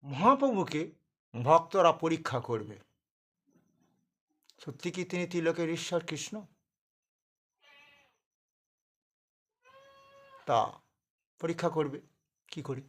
মহাপ্রভুকে ভক্তরা পরীক্ষা করবে, সত্যি কি তিনি তিলকের ঈশ্বর কৃষ্ণ? তা পরীক্ষা করবে কি করে?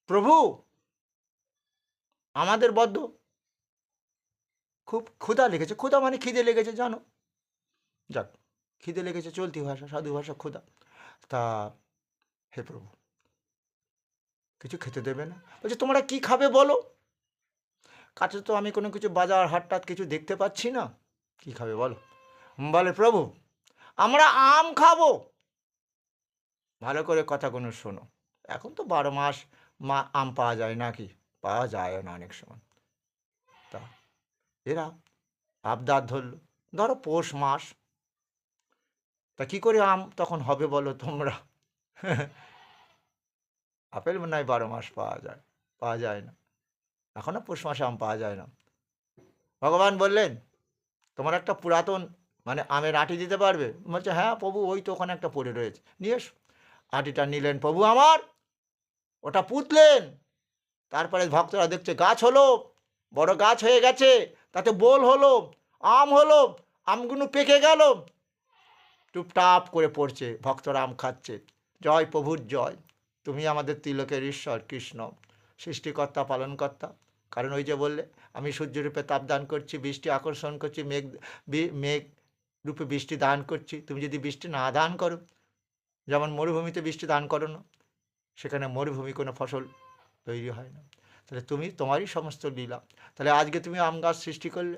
প্রভু, আমাদের বদ্ধ খুব ক্ষুধা লেগেছে। ক্ষুধা মানে খিদে লেগেছে, জানো। যাক, খিদে লেগেছে চলতি ভাষা, সাধু ভাষা ক্ষুধা। তা হে প্রভু, কিছু খেতে দেবে না? বলছে তোমরা কি খাবে বলো? কাছে তো আমি কোনো কিছু বাজার হাটটাত কিছু দেখতে পাচ্ছি না, কি খাবে বলো? বলে প্রভু, আমরা আম খাবো। ভালো করে কথাগুলো শোনো। এখন তো 12 মাস আম পাওয়া যায় নাকি? পাওয়া যায় না অনেক সময়। তা এরা আবদার ধরল, ধরো পৌষ মাস। তা কি করে আম তখন হবে বলো তোমরা? আপেল মনে হয় 12 মাস পাওয়া যায় না। এখনো পৌষ মাসে আম পাওয়া যায় না। ভগবান বললেন, তোমার একটা পুরাতন মানে আমের আঁটি দিতে পারবে? বলছে হ্যাঁ প্রভু, ওই তো ওখানে একটা পড়ে রয়েছে, নিয়ে এসো। আঁটিটা নিলেন প্রভু আমার, ওটা পুঁতলেন। তারপরে ভক্তরা দেখছে গাছ হলো, বড় গাছ হয়ে গেছে, তাতে বোল হলো, আম হলো, আমগুলো পেকে গেল, টুপটাপ করে পড়ছে, ভক্তরা আম খাচ্ছে। জয় প্রভুর জয়, তুমি আমাদের তিলকের ঈশ্বর কৃষ্ণ, সৃষ্টিকর্তা পালনকর্তা। কারণ ওই যে বললে, আমি সূর্যরূপে তাপ দান করছি, বৃষ্টি আকর্ষণ করছি, মেঘ রূপে বৃষ্টি দান করছি। তুমি যদি বৃষ্টি না দান করো, যেমন মরুভূমিতে বৃষ্টি দান করো না, সেখানে মরুভূমি কোনো ফসল তৈরি হয় না। তাহলে তুমি তোমারই সমস্ত লীলা। তাহলে আজকে তুমি আম গাছ সৃষ্টি করলে,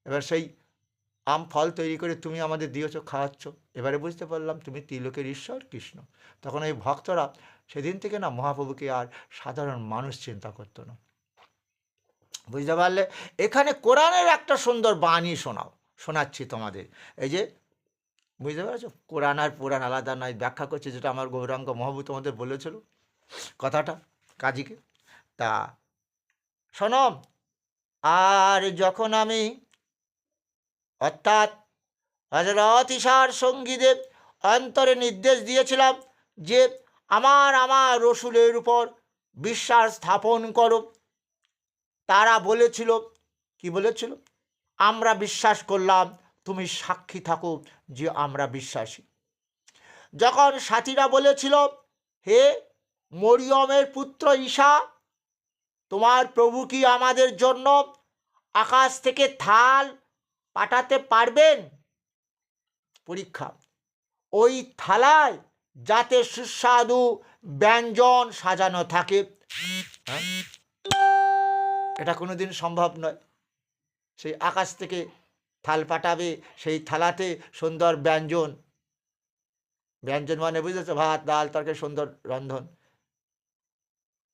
এবার সেই আম ফল তৈরি করে তুমি আমাদের দিয়েছ, খাওয়াচ্ছ। এবারে বুঝতে পারলাম তুমি তিলকের ঈশ্বর কৃষ্ণ। তখন এই ভক্তরা সেদিন থেকে না মহাপ্রভুকে আর সাধারণ মানুষ চিন্তা করতো না। বুঝতে পারলে? এখানে কোরআনের একটা সুন্দর বাণী শোনাচ্ছি তোমাদের। এই যে বুঝতে পারছো, কোরআন আর পুরাণ আলাদা নয়, ব্যাখ্যা করছে, যেটা আমার গৌরাঙ্গ মহাপ্রভু তোমাদের বলেছিল কথাটা কাজীকে। তা শোনো, আর যখন আমি অর্থাৎ হযরত ঈশার সঙ্গীদের অন্তরে নির্দেশ দিয়েছিলাম যে আমার রসুলের উপর বিশ্বাস স্থাপন করো, তারা বলেছিল, কি বলেছিল? আমরা বিশ্বাস করলাম, তুমি সাক্ষী থাকো যে আমরা বিশ্বাসী। যখন সাথীরা বলেছিল, হে মরিয়মের পুত্র ঈশা, তোমার প্রভু কি আমাদের জন্য আকাশ থেকে থাল পাঠাতে পারবেন? পরীক্ষা। ওই থালায় যাতে সুস্বাদু ব্যঞ্জন সাজানো থাকে। এটা কোনোদিন সম্ভব নয়। সেই আকাশ থেকে থাল পাঠাবে, সেই থালাতে সুন্দর ব্যঞ্জন, ব্যঞ্জন মানে বুঝেছো, ভাত ডাল তরকারি, সুন্দর রন্ধন।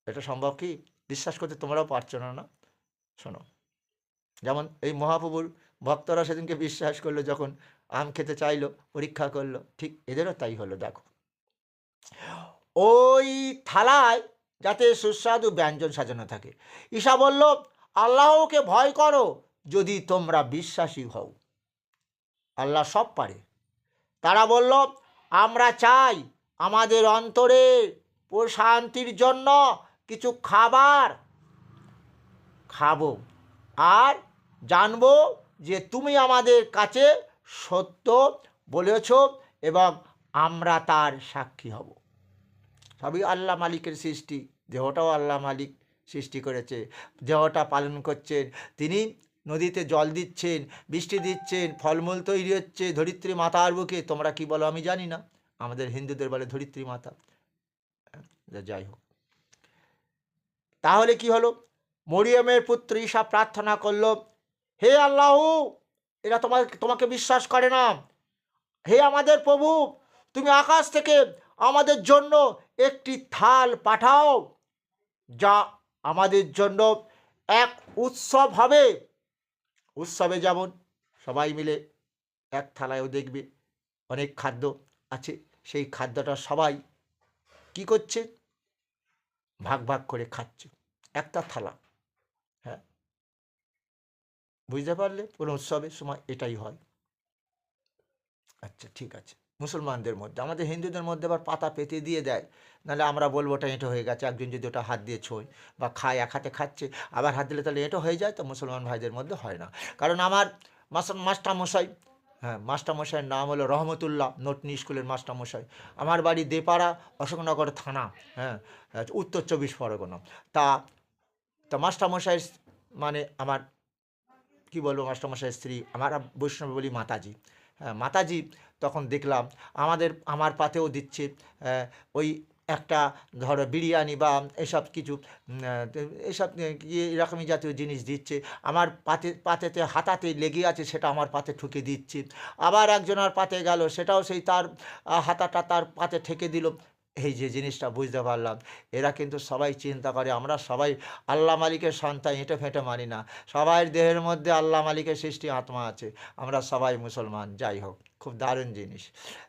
এটা সম্ভব কি? বিশ্বাস করতে তোমরাও পারছো না, না? শোনো, যেমন এই মহাপ্রভুর ভক্তরা সেদিনকে বিশ্বাস করলো, যখন আম খেতে চাইলো, পরীক্ষা করলো, ঠিক এদেরও তাই হলো। দেখো, ওই থালায় যাতে সুস্বাদু ব্যঞ্জন সাজানো থাকে। ঈশা বলল, আল্লাহকে ভয় করো যদি তোমরা বিশ্বাসী হও, আল্লাহ সব পারে। তারা বলল, আমরা চাই আমাদের অন্তরের প্রশান্তির জন্য কিছু খাবার খাবো, আর জানবো যে তুমি আমাদের কাছে সত্য বলেছ এবং আমরা তার সাক্ষী হব। সবই আল্লাহ মালিকের সৃষ্টি, দেহটাও আল্লাহ মালিক সৃষ্টি করেছে, দেহটা পালন করছেন তিনি। নদীতে জল দিচ্ছেন, বৃষ্টি দিচ্ছেন, ফলমূল তৈরি হচ্ছে ধরিত্রী মাতার বুকে। তোমরা কি বলো আমি জানি না, আমাদের হিন্দুদের বলে ধরিত্রী মাতা। যাই হোক, তাহলে কি হলো? মরিয়মের পুত্র ঈশা প্রার্থনা করল, হে আল্লাহ, এরা তোমাকে বিশ্বাস করে না। হে আমাদের প্রভু, তুমি আকাশ থেকে আমাদের জন্য একটি থাল পাঠাও, যা আমাদের জন্য এক উৎসব হবে। উৎসবে যেমন সবাই মিলে এক থালায়ও দেখবে অনেক খাদ্য আছে, সেই খাদ্যটা সবাই কি করছে? ভাগ ভাগ করে খাচ্ছে, একটা থালা। হ্যাঁ, বুঝতে পারলে? কোনো উৎসবের সময় এটাই হয়। আচ্ছা, ঠিক আছে। মুসলমানদের মধ্যে। আমাদের হিন্দুদের মধ্যে আবার পাতা পেতে দিয়ে দেয়, নাহলে আমরা বলবো ওটা এঁটো হয়ে গেছে। একজন যদি ওটা হাত দিয়ে ছোঁয় বা খায়, এক হাতে খাচ্ছে আবার হাত দিলে তাহলে এঁটো হয়ে যায়। তো মুসলমান ভাইদের মধ্যে হয় না। কারণ আমার মাস্টারমশাই, হ্যাঁ, মাস্টারমশাইয়ের নাম হলো রহমতুল্লাহ, নটনি স্কুলের মাস্টারমশাই। আমার বাড়ি দেপাড়া, অশোকনগর থানা, হ্যাঁ, উত্তর 24 পরগনা। তা তা মাস্টারমশাইয়ের মানে আমার কী বলবো, মাস্টারমশাইয়ের স্ত্রী, আমরা বৈষ্ণব বলি মাতাজি, হ্যাঁ মাতাজি। তখন দেখলাম আমার পাতেও দিচ্ছে ওই একটা ধরো বিরিয়ানি বা এসব কিছু এসব এরকমই জাতীয় জিনিস দিচ্ছে। আমার পাতেতে হাতাতে লেগে আছে, সেটা আমার পাতে ঠুকে দিচ্ছে। আবার একজনের পাতে গেল, সেটাও সেই তার হাতাটা তার পাতে ঠেকে দিল। এই যে জিনিসটা বুঝতে পারলাম, এরা কিন্তু সবাই চিন্তা করে আমরা সবাই আল্লাহ মালিকের সন্তান, এঁটো ফেঁটো মানি না। সবাই দেহের মধ্যে আল্লাহ মালিকের সৃষ্টি আত্মা আছে, আমরা সবাই মুসলমান। যাই হোক, খুব দারুণ জিনিস।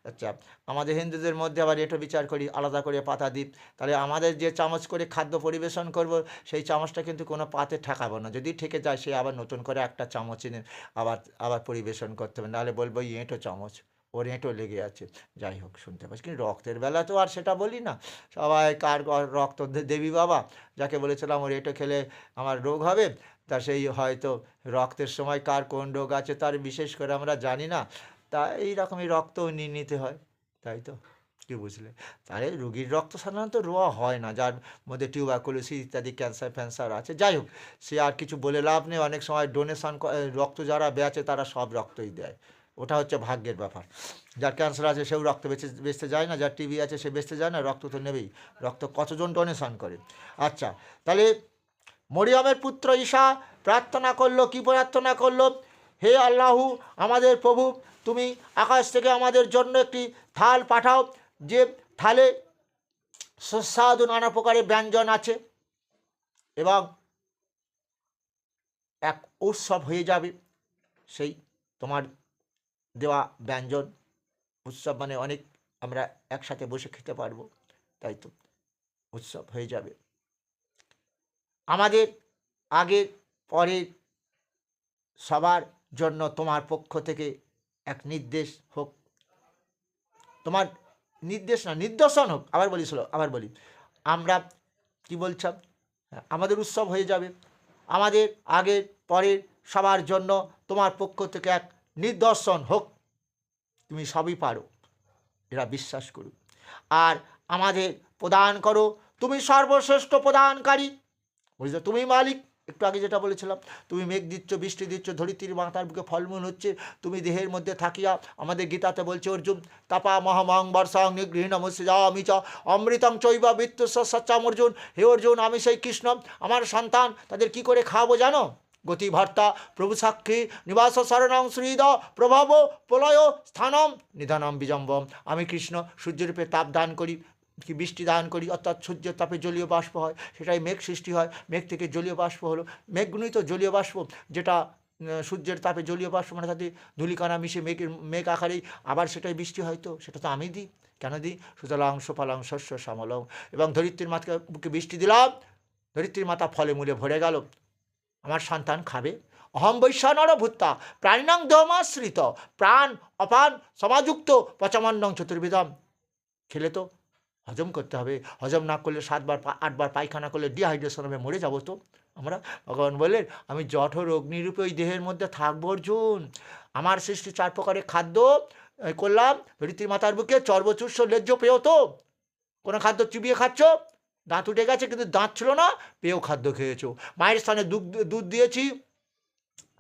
আচ্ছা, আমাদের হিন্দুদের মধ্যে আবার এঁটো বিচার করি, আলাদা করে পাতা দিই। তাহলে আমাদের যে চামচ করে খাদ্য পরিবেশন করব, সেই চামচটা কিন্তু কোনো পাতে ঠেকাবো না। যদি ঠেকে যায়, সে আবার নতুন করে একটা চামচ এনে আবার আবার পরিবেশন করতে হবে, নাহলে বলবো এই এঁটো চামচ, ওর এঁটো লেগে আছে। যাই হোক, শুনতে পাচ্ছি। কিন্তু রক্তের বেলা তো আর সেটা বলি না। সবাই কার রক্ত দেবী বাবা, যাকে বলেছিলাম ওর এঁটো খেলে আমার রোগ হবে, তা সেই হয়তো রক্তের সময় কার কোন রোগ আছে তার বিশেষ করে আমরা জানি না। তা এই রকমই রক্তও নিয়ে নিতে হয়, তাই তো, কি বুঝলে? তাহলে রোগীর রক্ত সাধারণত রোয়া হয় না, যার মধ্যে টিউবারকুলোসিস ইত্যাদি ক্যান্সার ফ্যান্সার আছে। যাই হোক, সে আর কিছু বলে লাভ নেই। অনেক সময় ডোনেশন রক্ত যারা বেচে তারা সব রক্তই দেয়, ওটা হচ্ছে ভাগ্যের ব্যাপার। যার ক্যান্সার আছে সেও রক্ত বেচতে যায় না, যার টিবি আছে সে বেচতে যায় না, রক্ত তো নেবেই। রক্ত কতজন ডোনেশন করে। আচ্ছা, তাহলে মরিয়মের পুত্র ঈশা প্রার্থনা করলো, কি প্রার্থনা করলো? হে আল্লাহু, আমাদের প্রভু, তুমি আকাশ থেকে আমাদের জন্য একটি থাল পাঠাও, যে থালে সুস্বাদু নানা প্রকারের ব্যঞ্জন আছে, এবং এক উৎসব হয়ে যাবে সেই তোমার দেওয়া ব্যঞ্জন। উৎসব মানে অনেক, আমরা একসাথে বসে খেতে পারবো, তাই তো, উৎসব হয়ে যাবে। আমাদের আগের পরের সবার জন্য তোমার পক্ষ থেকে এক নির্দেশ হোক, তোমার নির্দেশ না, নিদর্শন হোক। আবার বলি, আমরা কি বলছিলাম, আমাদের উৎসব হয়ে যাবে। আমাদের আগের পরের সবার জন্য তোমার পক্ষ থেকে এক নিদর্শন হোক, তুমি সবই পারো, এরা বিশ্বাস করুক। আর আমাদের প্রদান করো, তুমি সর্বশ্রেষ্ঠ প্রদানকারী, বুঝলে, তুমি মালিক। একটু আগে যেটা বলেছিলাম, তুমি মেঘ দিচ্ছ, বৃষ্টি দিচ্ছ, ধরিত্রীর মাথার বুকে ফলমূল হচ্ছে, তুমি দেহের মধ্যে থাকিয়া, আমাদের গীতাতে বলছে অর্জুন, তাপা মহামং বর্ষাং নিগৃহীণ মুসিজামি চ অমৃতং চৈব বিত্তুষ সচ্চাম অর্জুন। হে অর্জুন, আমি সেই কৃষ্ণ, আমার সন্তান, তাদের কি করে খাওয়াবো জানো? গতি ভর্তা প্রভু সাক্ষী নিবাস শরণং শ্রীদ প্রভাব প্রলয় স্থানম নিধানম বিজম্বম। আমি কৃষ্ণ সূর্যরূপে তাপ দান করি, কি বৃষ্টি দান করি, অর্থাৎ সূর্যের তাপে জলীয় বাষ্প হয়, সেটাই মেঘ সৃষ্টি হয়। মেঘ থেকে জলীয় বাষ্প হলো, মেঘগুলোই তো জলীয় বাষ্প, যেটা সূর্যের তাপে জলীয় বাষ্প মানে তাতে ধূলিকণা মিশে মেঘ আকারেই আবার সেটাই বৃষ্টি হয়। তো সেটা তো আমি দিই, কেন দিই? সুতরাং সুফলং শস্য শ্যামলং, এবং ধরিত্রীর মাথাকে বুকে বৃষ্টি দিলাম, ধরিত্রীর মাথা ফলে মূলে ভরে গেল, আমার সন্তান খাবে। অহম বৈশ্বানর ভূত্তা প্রাণিনাং দেহমাশ্রিত, প্রাণ অপান সমাযুক্ত পচমান্নং চতুর্বিধম। খেলে তো হজম করতে হবে, হজম না করলে 7বার 8বার পায়খানা করলে ডিহাইড্রেশন হবে, মরে যাবো তো আমরা। ভগবান বললেন, আমি জঠর অগ্নিরূপে ওই দেহের মধ্যে থাকবো অর্জুন। আমার সৃষ্টি 4 প্রকারের খাদ্য করলাম, ধরিত্রীর মাতার বুকে চর্বচূর্ষ লেজ্জ পেয়েও তো কোনো খাদ্য চিবিয়ে খাচ্ছ, দাঁত উঠে গেছে কিন্তু দাঁত ছিল না, পেয়েও খাদ্য খেয়েছো। মায়ের স্থানে দুধ দিয়েছি,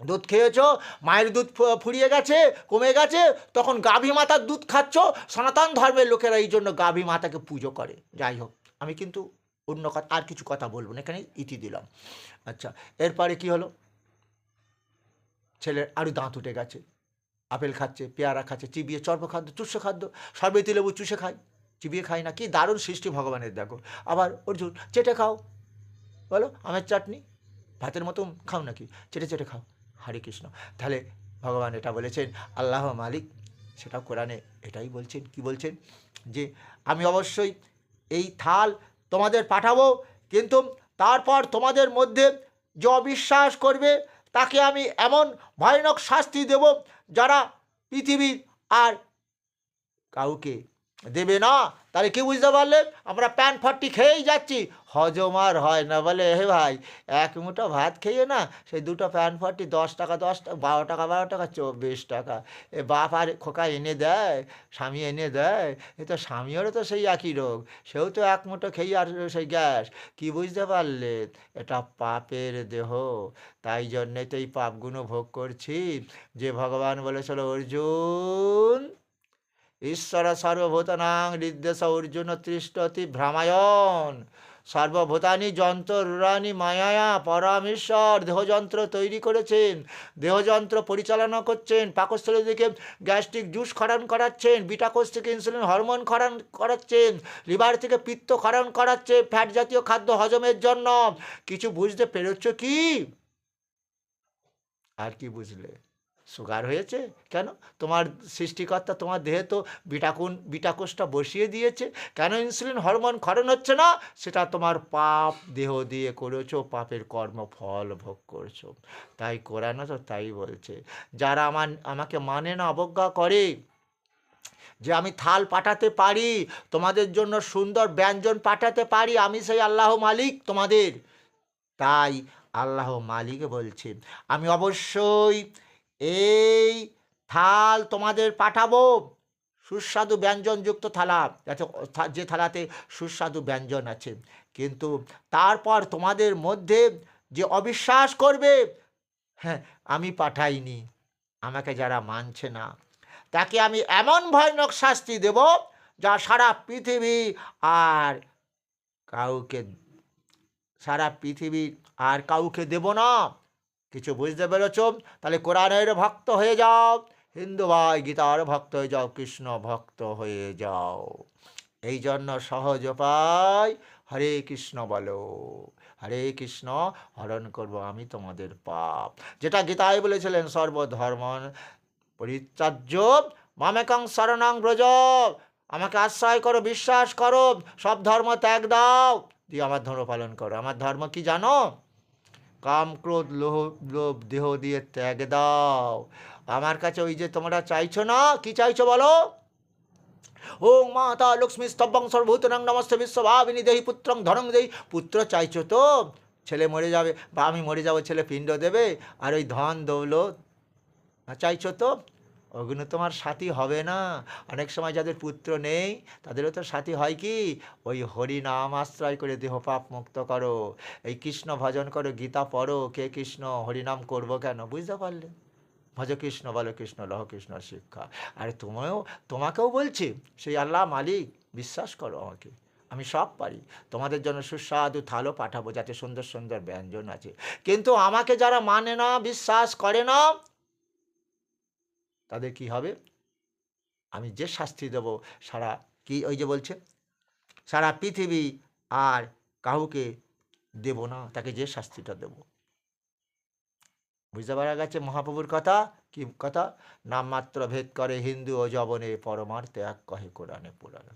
দুধ খেয়েছো, মায়ের দুধ ফুরিয়ে গেছে, কমে গেছে, তখন গাভী মাতার দুধ খাচ্ছ। সনাতন ধর্মের লোকেরা এই জন্য গাভী মাতাকে পুজো করে। যাই হোক, আমি কিন্তু অন্য কথা আর কিছু কথা বলবো না, এখানে ইতি দিলাম। আচ্ছা, এরপরে কি হলো? ছেলের আরও দাঁত উঠে গেছে, আপেল খাচ্ছে, পেয়ারা খাচ্ছে, চিবিয়ে চর্ব খাদ্য, চুষে খাদ্য, সর্বেতি লেবু চুষে খায়, চিবিয়ে খায় না। কি দারুণ সৃষ্টি ভগবানের, দেখো। আবার অর্জুন, চেটে খাও, বলো, আমের চাটনি ভাতের মতো খাও নাকি, চেটে চেটে খাও, হরে কৃষ্ণ। তাহলে ভগবান এটা বলেছেন, আল্লাহ মালিক সেটাও কোরআনে এটাই বলছেন। কি বলছেন? যে আমি অবশ্যই এই থাল তোমাদের পাঠাবো, কিন্তু তারপর তোমাদের মধ্যে যে অবিশ্বাস করবে তাকে আমি এমন ভয়ানক শাস্তি দেব, যারা পৃথিবীর আর কাউকে দেবে না। তাহলে কি বুঝতে পারলেন? আমরা প্যান ফট্টি খেয়েই যাচ্ছি, হজম আর হয় না। বলে হে ভাই, এক মুঠো ভাত খেয়ে না সেই দুটো প্যান ফট্টি 10 টাকা, 10 টাকা, 12 টাকা, 12 টাকা, 24 টাকা। এ বাপ আর খোকা এনে দেয়, স্বামী এনে দেয়। এ তো স্বামীরও তো সেই একই রোগ, সেও তো এক মুঠো খেয়ে আর সেই গ্যাস। কি বুঝতে পারলেন? এটা পাপের দেহ। তাই জন্যে তো এই পাপগুলো ভোগ করছি। যে ভগবান বলেছিল, অর্জুন ঈশ্বর সর্বভূতানাং হৃদ্দেশ অর্জুন তিষ্ঠতি ভ্রামায়ণ সর্বভূতানি যন্ত্ররানি মায়া পরমেশ্বর দেহযন্ত্র তৈরি করেছেন, দেহযন্ত্র পরিচালনা করছেন, পাকস্থলী থেকে গ্যাস্ট্রিক জুস ক্ষরণ করাচ্ছেন, বিটা কোষ থেকে ইনসুলিন হরমোন ক্ষরণ করাচ্ছেন, লিভার থেকে পিত্ত ক্ষরণ করাচ্ছে ফ্যাট জাতীয় খাদ্য হজমের জন্য। কিছু বুঝতে পেরেছ কি? আর কি বুঝলে? সুগার হয়েছে কেন? তোমার সৃষ্টিকর্তা তোমার দেহে তো বিটা কোষটা বসিয়ে দিয়েছে। কেন ইনসুলিন হরমোন ক্ষরণ হচ্ছে না? সেটা তোমার পাপ দেহ দিয়ে করেছো, পাপের কর্মফল ভোগ করছো। তাই কোরআনও তো তাই বলছে। যারা আমাকে মানে না, অবজ্ঞা করে, যে আমি থাল পাঠাতে পারি, তোমাদের জন্য সুন্দর ব্যঞ্জন পাঠাতে পারি, আমি সেই আল্লাহ মালিক তোমাদের। তাই আল্লাহ মালিক বলছেন, আমি অবশ্যই এই থাল তোমাদের পাঠাবো, সুস্বাদু ব্যঞ্জনযুক্ত থালা, যাতে যে থালাতে সুস্বাদু ব্যঞ্জন আছে। কিন্তু তারপর তোমাদের মধ্যে যে অবিশ্বাস করবে, হ্যাঁ, আমি পাঠাইনি, আমাকে যারা মানছে না, তাকে আমি এমন ভয়ানক শাস্তি দেব যা সারা পৃথিবী আর কাউকে সারা পৃথিবী আর কাউকে দেব না। কিছু বুঝতে পেরেছ? তাহলে কোরআনের ভক্ত হয়ে যাও, হিন্দু ভাই গীতার ভক্ত হয়ে যাও, কৃষ্ণ ভক্ত হয়ে যাও। এই জন্য সহজ উপায়, হরে কৃষ্ণ বলো, হরে কৃষ্ণ হরণ করব আমি তোমাদের পাপ। যেটা গীতায় বলেছিলেন, সর্বধর্ম পরিত্যাজ্য মামেকং শরণং ব্রজ, আমাকে আশ্রয় করো, বিশ্বাস করো, সব ধর্ম ত্যাগ দাও, দিয়ে আমার ধর্ম পালন করো। আমার ধর্ম কি জানো? কাম ক্রোধ লোভ দেহ দিয়ে ত্যাগ দাও। আমার কাছে ওই যে তোমরা চাইছো না, কি চাইছো বলো? ওং মাতা লক্ষ্মী স্তব্যং সর্বভূতানাং নমস্তে বিশ্বভাবিনী দেহি পুত্রং ধনং দেহি। পুত্র চাইছো তো? ছেলে মরে যাবে বা আমি মরে যাবো, ছেলে পিণ্ড দেবে, আর ওই ধন দৌলত চাইছো তো? ওগুলো তোমার সাথী হবে না। অনেক সময় যাদের পুত্র নেই, তাদেরও তো সাথী হয় কি? ওই হরি নাম আশ্রয় করে দেহ পাপ মুক্ত করো, এই কৃষ্ণ ভজন করো, গীতা পড়ো। কে কৃষ্ণ? হরিনাম করবো কেন? বুঝতে পারলে? ভজ কৃষ্ণ বলো কৃষ্ণ লহ কৃষ্ণ শিক্ষা। আরে তোমাকেও বলছি, সেই আল্লাহ মালিক, বিশ্বাস করো আমাকে, আমি সব পারি। তোমাদের জন্য সুস্বাদু থালও পাঠাবো, যাতে সুন্দর সুন্দর ব্যঞ্জন আছে। কিন্তু আমাকে যারা মানে না, বিশ্বাস করে না, তাদের কি হবে? আমি যে শাস্তি দেব, সারা কি ওই যে বলছে, সারা পৃথিবী আর কাউকে দেব না, তাকে যে শাস্তিটা দেব। বুঝতে পারা গেছে মহাপ্রভুর কথা? কি কথা? নামমাত্র ভেদ করে হিন্দু ও জবনে, পরমার্থে এক কহে কোরআনে পুরাণ।